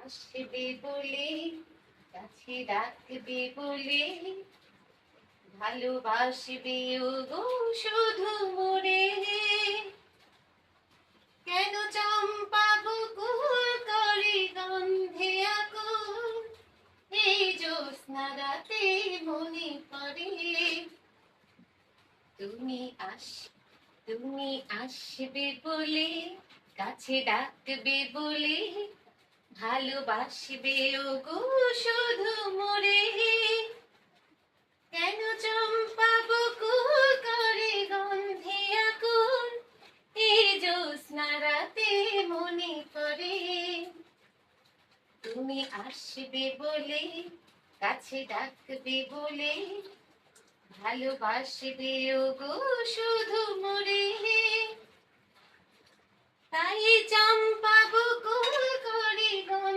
আসবে বলে, কাছে ডাকবে বলে, ভালোবাসবে ওগো শুধু মোরে। কেন চম্পা বকুল করে গন্ধে আকুল, এই জ্যোৎস্না রাতে মনে পড়ে। তুমি আস তুমি আসবে বলে, কাছে ডাকবে বলে, ভালোবাসবে ওগো শুধু মোরে। কেন চম্পা বকুল করে গন্ধে আকুল, এই জ্যোৎস্না রাতে মনে পড়ে। তুমি আসবে বলে, কাছে ডাকবে বলে, ভালোবাসবে ওগো শুধু মোরে। তাই চম্পা বকুল